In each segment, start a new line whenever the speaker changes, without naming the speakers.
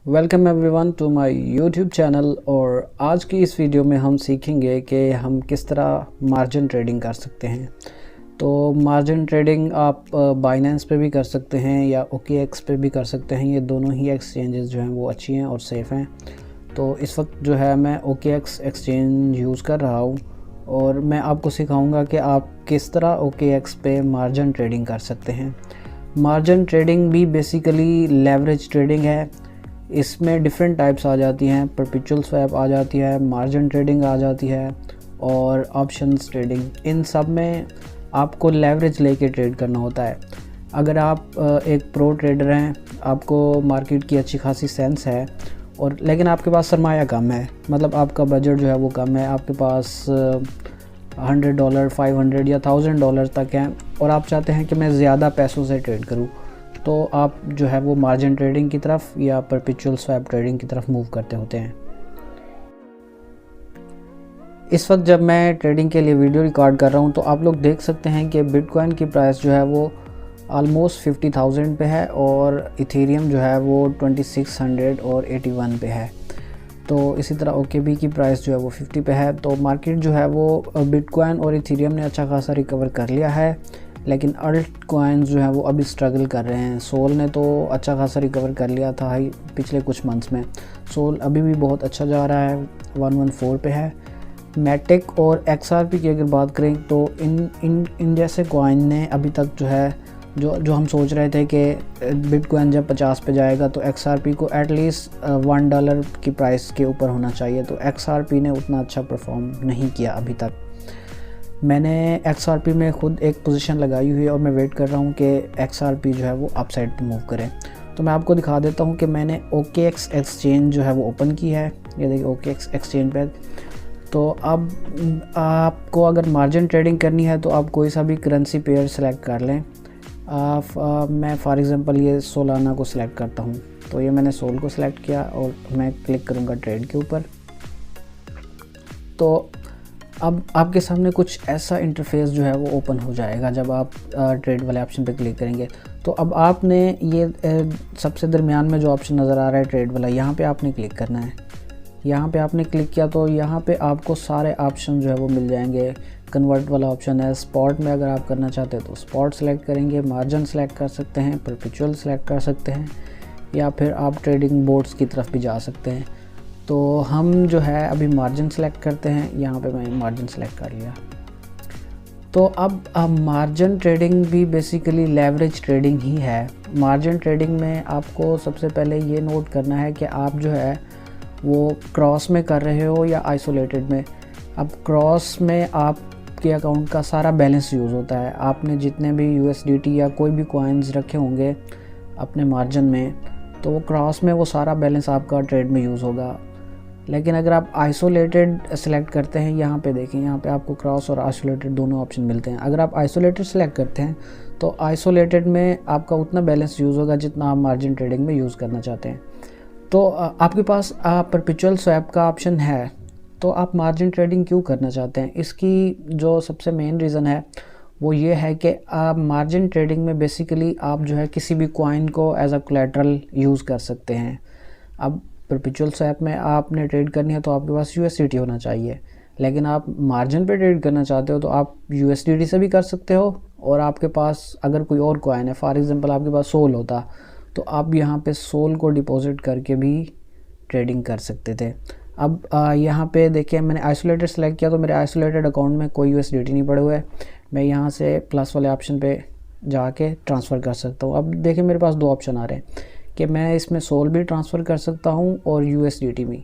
Welcome everyone to my YouTube channel. और आज की इस वीडियो में हम सीखेंगे कि हम किस तरह मार्जिन ट्रेडिंग कर सकते हैं। तो मार्जिन ट्रेडिंग आप बाइनेंस पे भी कर सकते हैं या OKX पे भी कर सकते हैं। ये दोनों ही एक्सचेंजेस जो हैं वो अच्छी हैं और सेफ़ हैं। तो इस वक्त जो है मैं OKX एक्सचेंज यूज़ कर रहा हूँ और मैं आपको सिखाऊंगा कि आप किस तरह OKX पे मार्जिन ट्रेडिंग कर सकते हैं। मार्जिन ट्रेडिंग भी बेसिकली लेवरेज ट्रेडिंग है। इसमें डिफरेंट टाइप्स आ जाती हैं, परपेचुअल स्वैप आ जाती है, मार्जिन ट्रेडिंग आ जाती है और ऑप्शंस ट्रेडिंग। इन सब में आपको लेवरेज लेके ट्रेड करना होता है। अगर आप एक प्रो ट्रेडर हैं, आपको मार्केट की अच्छी खासी सेंस है और लेकिन आपके पास सरमाया कम है, मतलब आपका बजट जो है वो कम है, आपके पास $100, $500 या $1000 तक हैं और आप चाहते हैं कि मैं ज़्यादा पैसों से ट्रेड करूं, तो आप जो है वो मार्जिन ट्रेडिंग की तरफ या परपेचुअल स्वैप ट्रेडिंग की तरफ मूव करते होते हैं। इस वक्त जब मैं ट्रेडिंग के लिए वीडियो रिकॉर्ड कर रहा हूं तो आप लोग देख सकते हैं कि बिटकॉइन की प्राइस जो है वो ऑलमोस्ट 50,000 पे है और इथेरियम जो है वो 2681 पे है। तो इसी तरह OKB की प्राइस जो है वो 50 पे है। तो मार्केट जो है वो बिटकॉइन और इथेरियम ने अच्छा खासा रिकवर कर लिया है, लेकिन अल्ट कॉइन्स जो है वो अभी स्ट्रगल कर रहे हैं। सोल ने तो अच्छा खासा रिकवर कर लिया था हाई पिछले कुछ मंथ्स में। सोल अभी भी बहुत अच्छा जा रहा है, 114 पे है। मैटिक और XRP की अगर बात करें तो इन जैसे कॉइन ने अभी तक जो है जो हम सोच रहे थे कि बिटकॉइन जब 50 पे जाएगा तो XRP को एटलीस्ट $1 की प्राइस के ऊपर होना चाहिए, तो XRP ने उतना अच्छा परफॉर्म नहीं किया अभी तक। मैंने XRP में खुद एक पोजीशन लगाई हुई है और मैं वेट कर रहा हूँ कि XRP जो है वो अपसाइड पे मूव करे। तो मैं आपको दिखा देता हूँ कि मैंने OKX एक्सचेंज जो है वो ओपन की है। ये देखिए OKX एक्सचेंज पे। तो अब आपको अगर मार्जिन ट्रेडिंग करनी है तो आप कोई सा भी करेंसी पेयर सेलेक्ट कर लें। मैं फॉर एग्ज़ाम्पल ये सोलाना को सिलेक्ट करता हूँ। तो ये मैंने सोल को सिलेक्ट किया और मैं क्लिक करूँगा ट्रेड के ऊपर। तो अब आपके सामने कुछ ऐसा इंटरफेस जो है वो ओपन हो जाएगा जब आप ट्रेड वाले ऑप्शन पे क्लिक करेंगे। तो अब आपने ये सबसे दरमियान में जो ऑप्शन नज़र आ रहा है ट्रेड वाला, यहाँ पे आपने क्लिक करना है। यहाँ पे आपने क्लिक किया तो यहाँ पे आपको सारे ऑप्शन जो है वो मिल जाएंगे। कन्वर्ट वाला ऑप्शन है, स्पॉट में अगर आप करना चाहते हैं तो स्पॉट सेलेक्ट करेंगे, मार्जिन सेलेक्ट कर सकते हैं, परपेचुअल सेलेक्ट कर सकते हैं या फिर आप ट्रेडिंग बोर्ड्स की तरफ भी जा सकते हैं। तो हम जो है अभी मार्जिन सेलेक्ट करते हैं। यहाँ पे मैं मार्जिन सेलेक्ट कर लिया। तो अब मार्जिन ट्रेडिंग भी बेसिकली लेवरेज ट्रेडिंग ही है। मार्जिन ट्रेडिंग में आपको सबसे पहले ये नोट करना है कि आप जो है वो क्रॉस में कर रहे हो या आइसोलेटेड में। अब क्रॉस में आपके अकाउंट का सारा बैलेंस यूज़ होता है। आपने जितने भी USDT या कोई भी कॉइन्स रखे होंगे अपने मार्जिन में, तो वो क्रॉस में वो सारा बैलेंस आपका ट्रेड में यूज़ होगा। लेकिन अगर आप आइसोलेटेड सेलेक्ट करते हैं, यहाँ पे देखें, यहाँ पे आपको क्रॉस और आइसोलेटेड दोनों ऑप्शन मिलते हैं। अगर आप आइसोलेटेड सेलेक्ट करते हैं तो आइसोलेटेड में आपका उतना बैलेंस यूज़ होगा जितना आप मार्जिन ट्रेडिंग में यूज़ करना चाहते हैं। तो आपके पास परपेचुअल स्वैप का ऑप्शन है, तो आप मार्जिन ट्रेडिंग क्यों करना चाहते हैं? इसकी जो सबसे मेन रीज़न है वो ये है कि आप मार्जिन ट्रेडिंग में बेसिकली आप जो है किसी भी कॉइन को एज अ कोलैटरल यूज़ कर सकते हैं। अब परपेचुअल स्वैप में आपने ट्रेड करनी है तो आपके पास USDT होना चाहिए, लेकिन आप मार्जिन पे ट्रेड करना चाहते हो तो आप USDT से भी कर सकते हो और आपके पास अगर कोई और कॉइन है, फॉर एग्जांपल आपके पास सोल होता तो आप यहाँ पे सोल को डिपॉजिट करके भी ट्रेडिंग कर सकते थे। अब यहाँ पे देखिए मैंने आइसोलेटेड सेलेक्ट किया तो मेरे आइसोलेटेड अकाउंट में कोई USDT नहीं पड़े हुए। मैं यहाँ से प्लस वाले ऑप्शन पे जाके ट्रांसफ़र कर सकता हूँ। अब देखिए मेरे पास दो ऑप्शन आ रहे हैं कि मैं इसमें सोल भी ट्रांसफ़र कर सकता हूँ और USDT भी।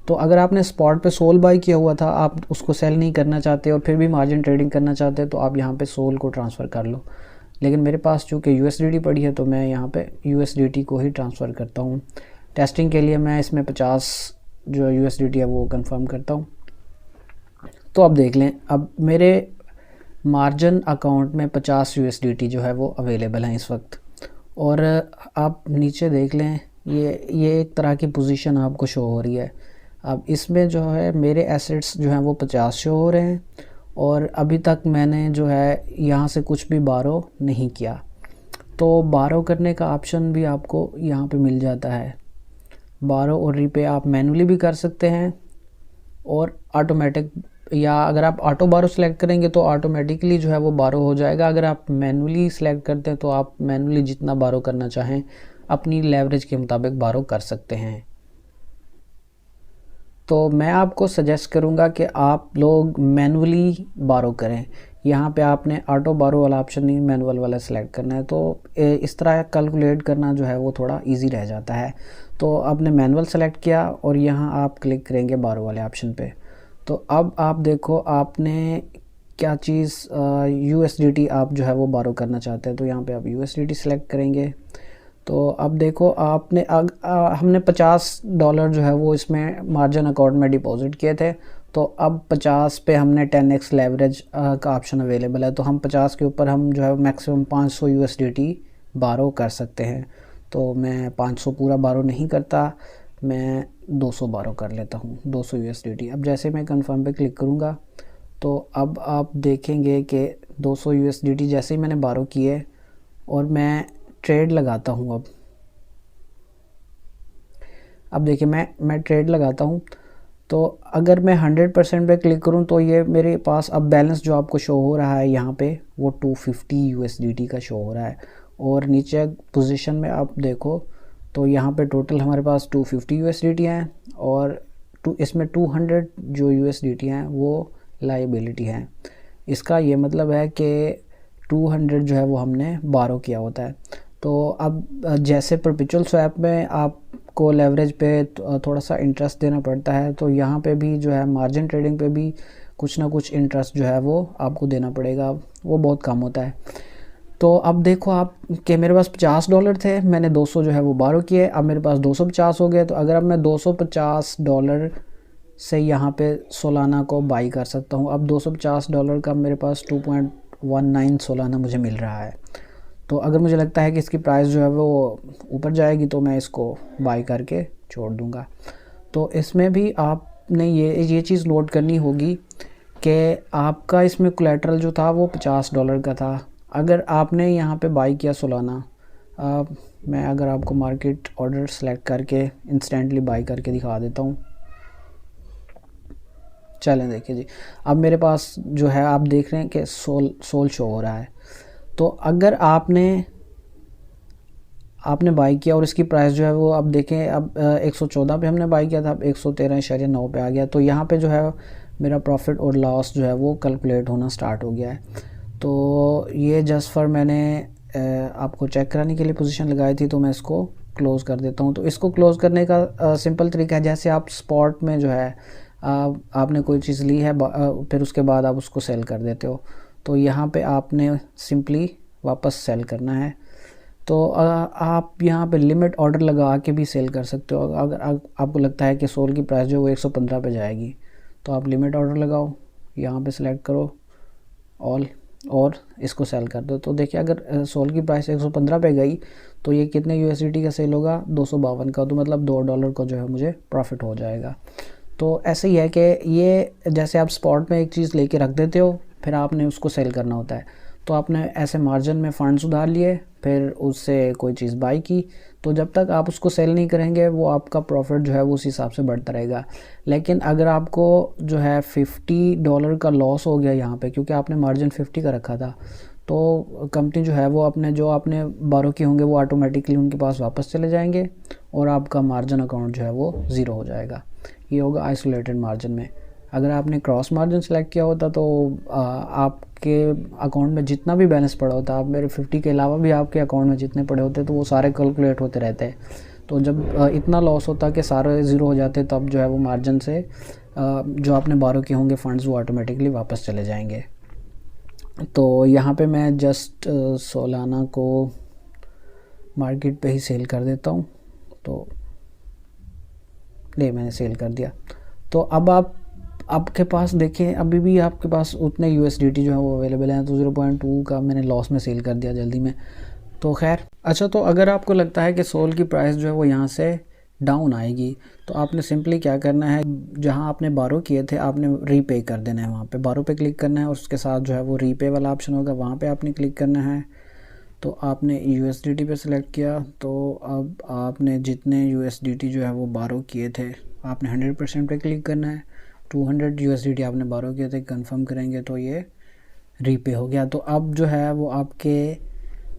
तो अगर आपने स्पॉट पे सोल बाई किया हुआ था, आप उसको सेल नहीं करना चाहते और फिर भी मार्जिन ट्रेडिंग करना चाहते हैं, तो आप यहाँ पे सोल को ट्रांसफ़र कर लो। लेकिन मेरे पास चूँकि USDT पड़ी है तो मैं यहाँ पे USDT को ही ट्रांसफ़र करता हूँ। टेस्टिंग के लिए मैं इसमें 50 जो USDT है वो कंफर्म करता हूँ। तो अब देख लें, अब मेरे मार्जिन अकाउंट में 50 USDT जो है वो अवेलेबल हैं इस वक्त। और आप नीचे देख लें, ये एक तरह की पोजीशन आपको शो हो रही है। अब इसमें जो है मेरे एसेट्स जो हैं वो 50 शो हो रहे हैं और अभी तक मैंने जो है यहाँ से कुछ भी बारो नहीं किया। तो बारो करने का ऑप्शन भी आपको यहाँ पे मिल जाता है। बारो और रीपे आप मैनुअली भी कर सकते हैं और ऑटोमेटिक, या अगर आप ऑटो बारो सेलेक्ट करेंगे तो ऑटोमेटिकली जो है वो बारो हो जाएगा। अगर आप मैनुअली सेलेक्ट करते हैं तो आप मैनुअली जितना बारो करना चाहें अपनी लेवरेज के मुताबिक बारो कर सकते हैं। तो मैं आपको सजेस्ट करूंगा कि आप लोग मैनुअली बारो करें। यहाँ पे आपने ऑटो बारो वाला ऑप्शन नहीं, मैनुअल वाला सेलेक्ट करना है, तो इस तरह कैलकुलेट करना जो है वो थोड़ा इजी रह जाता है। तो आपने मैनुअल सेलेक्ट किया और यहाँ आप क्लिक करेंगे बारो वाले ऑप्शन पे। तो अब आप देखो आपने क्या चीज़ USDT आप जो है वो बारो करना चाहते हैं, तो यहाँ पे आप USDT सेलेक्ट करेंगे। तो अब देखो आपने हमने $50 जो है वो इसमें मार्जिन अकाउंट में डिपॉजिट किए थे, तो अब 50 पे हमने 10x लेवरेज का ऑप्शन अवेलेबल है, तो हम 50 के ऊपर हम जो है मैक्सिमम 500 USDT बारो कर सकते हैं। तो मैं 500 पूरा बारो नहीं करता, मैं 200 बारो कर लेता हूँ, 200 USDT। अब जैसे मैं कंफर्म पे क्लिक करूँगा तो अब आप देखेंगे कि 200 USDT जैसे ही मैंने बारो किए और मैं ट्रेड लगाता हूँ। अब देखिए मैं ट्रेड लगाता हूँ, तो अगर मैं 100% पे क्लिक करूँ तो ये मेरे पास अब बैलेंस जो आपको शो हो रहा है यहाँ पे वो 250 USDT का शो हो रहा है। और नीचे पोजीशन में आप देखो तो यहाँ पे टोटल हमारे पास 250 USDT हैं और इसमें 200 जो USDT हैं वो लायबिलिटी हैं। इसका ये मतलब है कि 200 जो है वो हमने बारो किया होता है। तो अब जैसे परपेचुअल स्वैप में आपको लेवरेज पे थोड़ा सा इंटरेस्ट देना पड़ता है, तो यहाँ पे भी जो है मार्जिन ट्रेडिंग पे भी कुछ ना कुछ इंटरेस्ट जो है वो आपको देना पड़ेगा, वो बहुत कम होता है। तो अब देखो आप कि मेरे पास $50 थे, मैंने 200 जो है वो बारो किए, अब मेरे पास 250 हो गए। तो अगर अब मैं $250 से यहाँ पे सोलाना को बाई कर सकता हूँ। अब $250 का मेरे पास 2.19 सोलाना मुझे मिल रहा है। तो अगर मुझे लगता है कि इसकी प्राइस जो है वो ऊपर जाएगी तो मैं इसको बाई करके छोड़ दूँगा। तो इसमें भी आपने ये चीज़ नोट करनी होगी कि आपका इसमें कोलेटरल जो था वो $50 का था। अगर आपने यहाँ पे बाई किया सोलाना, मैं अगर आपको मार्केट ऑर्डर सेलेक्ट करके इंस्टेंटली बाई करके दिखा देता हूँ। चलें देखिए जी, अब मेरे पास जो है आप देख रहे हैं कि सोल शो हो रहा है। तो अगर आपने बाई किया और इसकी प्राइस जो है वो अब देखें, अब 114 पे हमने बाई किया था, अब 113.9 पे आ गया। तो यहाँ पे जो है मेरा प्रॉफिट और लॉस जो है वो कैलकुलेट होना स्टार्ट हो गया है। तो ये जस्ट फॉर मैंने आपको चेक कराने के लिए पोजीशन लगाई थी, तो मैं इसको क्लोज़ कर देता हूँ। तो इसको क्लोज़ करने का सिंपल तरीका है, जैसे आप स्पॉट में जो है आपने कोई चीज़ ली है फिर उसके बाद आप उसको सेल कर देते हो, तो यहाँ पे आपने सिंपली वापस सेल करना है। तो आप यहाँ पे लिमिट ऑर्डर लगा के भी सेल कर सकते हो। अगर आपको लगता है कि सोल की प्राइस जो वो 115 पे जाएगी, तो आप लिमिट ऑर्डर लगाओ, यहाँ पे सेलेक्ट करो ऑल और इसको सेल कर दो। तो देखिए अगर सोल की प्राइस 115 पे गई तो ये कितने USDT का सेल होगा, 252 का, तो मतलब $2 का जो है मुझे प्रॉफिट हो जाएगा। तो ऐसे ही है कि ये जैसे आप स्पॉट में एक चीज़ लेके रख देते हो, फिर आपने उसको सेल करना होता है। तो आपने ऐसे मार्जिन में फ़ंड्स उधार लिए, फिर उससे कोई चीज़ बाई की, तो जब तक आप उसको सेल नहीं करेंगे वो आपका प्रॉफिट जो है वो उस हिसाब से बढ़ता रहेगा। लेकिन अगर आपको जो है $50 का लॉस हो गया यहाँ पे, क्योंकि आपने मार्जिन 50 का रखा था, तो कंपनी जो है वो अपने जो आपने बारो किए होंगे वो ऑटोमेटिकली उनके पास वापस चले जाएंगे और आपका मार्जिन अकाउंट जो है वो ज़ीरो हो जाएगा। ये होगा आइसोलेटेड मार्जिन में। अगर आपने क्रॉस मार्जिन सेलेक्ट किया होता तो आपके अकाउंट में जितना भी बैलेंस पड़ा होता, आप मेरे 50 के अलावा भी आपके अकाउंट में जितने पड़े होते तो वो सारे कैलकुलेट होते रहते। तो जब इतना लॉस होता कि सारे ज़ीरो हो जाते, तब जो है वो मार्जिन से जो आपने बारो किए होंगे फ़ंड्स वो ऑटोमेटिकली वापस चले जाएंगे। तो यहाँ पे मैं जस्ट सोलाना को मार्केट पे ही सेल कर देता हूँ। तो ले मैंने सेल कर दिया। तो अब आपके पास देखें अभी भी आपके पास उतने USDT जो है वो अवेलेबल हैं। तो 0.2 का मैंने लॉस में सेल कर दिया जल्दी में। तो खैर अच्छा, तो अगर आपको लगता है कि सोल की प्राइस जो है वो यहाँ से डाउन आएगी, तो आपने सिंपली क्या करना है, जहाँ आपने बारो किए थे आपने रीपे कर देना है। वहाँ पे बारो पे क्लिक करना है और उसके साथ जो है वो रीपे वाला ऑप्शन होगा, वहाँ पे आपने क्लिक करना है। तो आपने USDT पे सिलेक्ट किया, तो अब आपने जितने USDT जो है वो बारो किए थे आपने 100% पे क्लिक करना है। 200 USDT आपने बारो किए थे, कंफर्म करेंगे तो ये रीपे हो गया। तो अब जो है वो आपके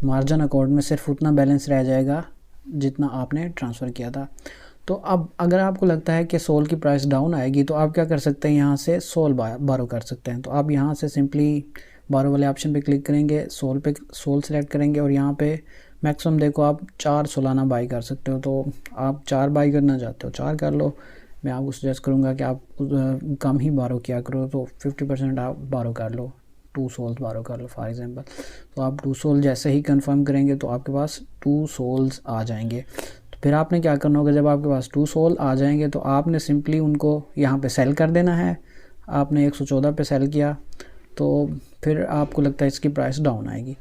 मार्जिन अकाउंट में सिर्फ उतना बैलेंस रह जाएगा जितना आपने ट्रांसफ़र किया था। तो अब अगर आपको लगता है कि सोल की प्राइस डाउन आएगी तो आप क्या कर सकते हैं, यहाँ से सोल बारो कर सकते हैं। तो आप यहाँ से सिंपली बारो वाले ऑप्शन पे क्लिक करेंगे, सोल सेलेक्ट करेंगे और यहाँ पे मैक्सिमम देखो आप 4 सालाना बाई कर सकते हो। तो आप 4 बाई करना चाहते हो 4 कर लो। मैं आपको सजेस्ट करूँगा कि आप कम ही बारो किया करो, तो 50% आप बारो कर लो, 2 सोल्स बारो कर लो फॉर एग्जांपल। तो आप 2 सोल जैसे ही कंफर्म करेंगे तो आपके पास 2 सोल्स आ जाएंगे। तो फिर आपने क्या करना होगा, जब आपके पास 2 सोल आ जाएंगे तो आपने सिंपली उनको यहाँ पे सेल कर देना है। आपने 114 पे सेल किया तो फिर आपको लगता है इसकी प्राइस डाउन आएगी।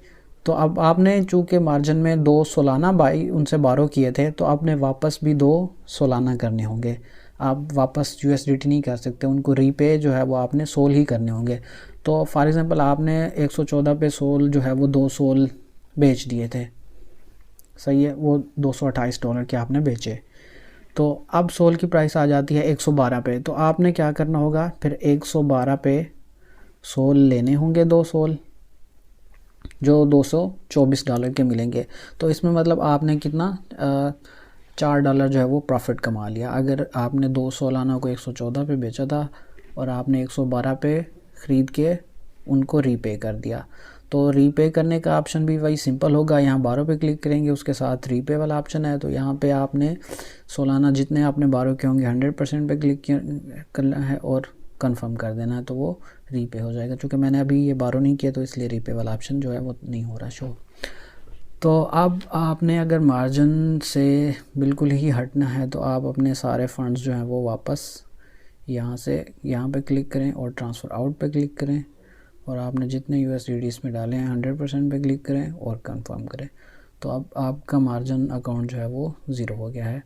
तो अब आपने चूँकि मार्जिन में 2 सालाना बाई उनसे बारो किए थे तो आपने वापस भी 2 सालाना करने होंगे। आप वापस USDT नहीं कर सकते, उनको रीपे जो है वो आपने सोल ही करने होंगे। तो फॉर एग्ज़ाम्पल आपने 114 पे सोल जो है वो 2 सोल बेच दिए थे, सही है, वो $228 के आपने बेचे। तो अब सोल की प्राइस आ जाती है 112 पे। तो आपने क्या करना होगा, फिर 112 पे सोल लेने होंगे, 2 सोल जो $224 के मिलेंगे। तो इसमें मतलब आपने कितना $4 जो है वो प्रॉफिट कमा लिया। अगर आपने 2 सालाना को 114 पे बेचा था और आपने 112 पे ख़रीद के उनको रीपे कर दिया। तो रीपे करने का ऑप्शन भी वही सिंपल होगा, यहाँ बारो पे क्लिक करेंगे, उसके साथ रीपे वाला ऑप्शन है। तो यहाँ पे आपने सालाना जितने आपने बारो के होंगे 100% पे क्लिक करना है और कंफर्म कर देना है, तो वो रीपे हो जाएगा। क्योंकि मैंने अभी ये बारो नहीं किया तो इसलिए रीपे वाला ऑप्शन जो है वो नहीं हो रहा शो। तो अब आपने अगर मार्जिन से बिल्कुल ही हटना है तो आप अपने सारे फंड्स जो हैं वो वापस यहाँ पे क्लिक करें और ट्रांसफ़र आउट पे क्लिक करें और आपने जितने USDT इसमें डाले हैं 100% पे क्लिक करें और कंफर्म करें। तो अब आपका मार्जिन अकाउंट जो है वो ज़ीरो हो गया है।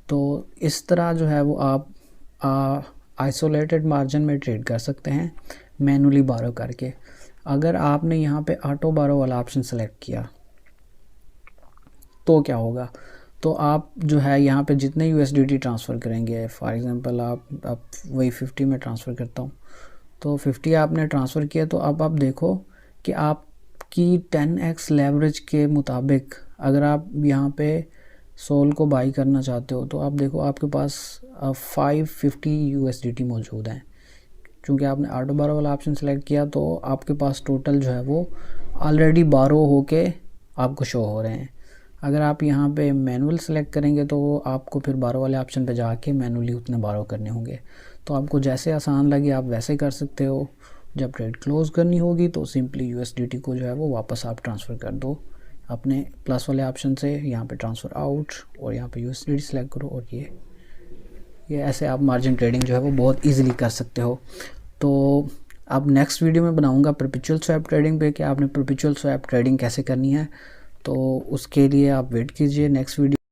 तो इस तरह जो है वो आप आइसोलेटेड मार्जिन में ट्रेड कर सकते हैं मैनुअली बारो करके। अगर आपने यहाँ पे ऑटो बारो वाला ऑप्शन सेलेक्ट किया तो क्या होगा, तो आप जो है यहाँ पे जितने USDT ट्रांसफ़र करेंगे, फॉर एग्ज़ाम्पल आप वही 50 में ट्रांसफ़र करता हूँ, तो 50 आपने ट्रांसफ़र किया। तो अब आप देखो कि आपकी 10x लेवरेज के मुताबिक अगर आप यहाँ पे सोल को बाई करना चाहते हो तो आप देखो आपके पास 550 USDT मौजूद हैं। चूँकि आपने ऑटो बारो वाला ऑप्शन सेलेक्ट किया तो आपके पास टोटल जो है वो ऑलरेडी बारो होके आपको शो हो रहे हैं। अगर आप यहाँ पे मैनुअल सेलेक्ट करेंगे तो आपको फिर बारो वाले ऑप्शन पे जाके मैनुअली उतने बारो करने होंगे। तो आपको जैसे आसान लगे आप वैसे कर सकते हो। जब ट्रेड क्लोज़ करनी होगी तो सिंपली USDT को जो है वो वापस आप ट्रांसफ़र कर दो अपने प्लस वाले ऑप्शन से, यहाँ पे ट्रांसफ़र आउट और यहाँ पे USDT सेलेक्ट करो और ये ऐसे आप मार्जिन ट्रेडिंग जो है वो बहुत ईजिली कर सकते हो। तो अब नेक्स्ट वीडियो में बनाऊँगा परपेचुअल स्वैप ट्रेडिंग पे कि आपने परपेचुअल स्वैप ट्रेडिंग कैसे करनी है। तो उसके लिए आप वेट कीजिए नेक्स्ट वीडियो।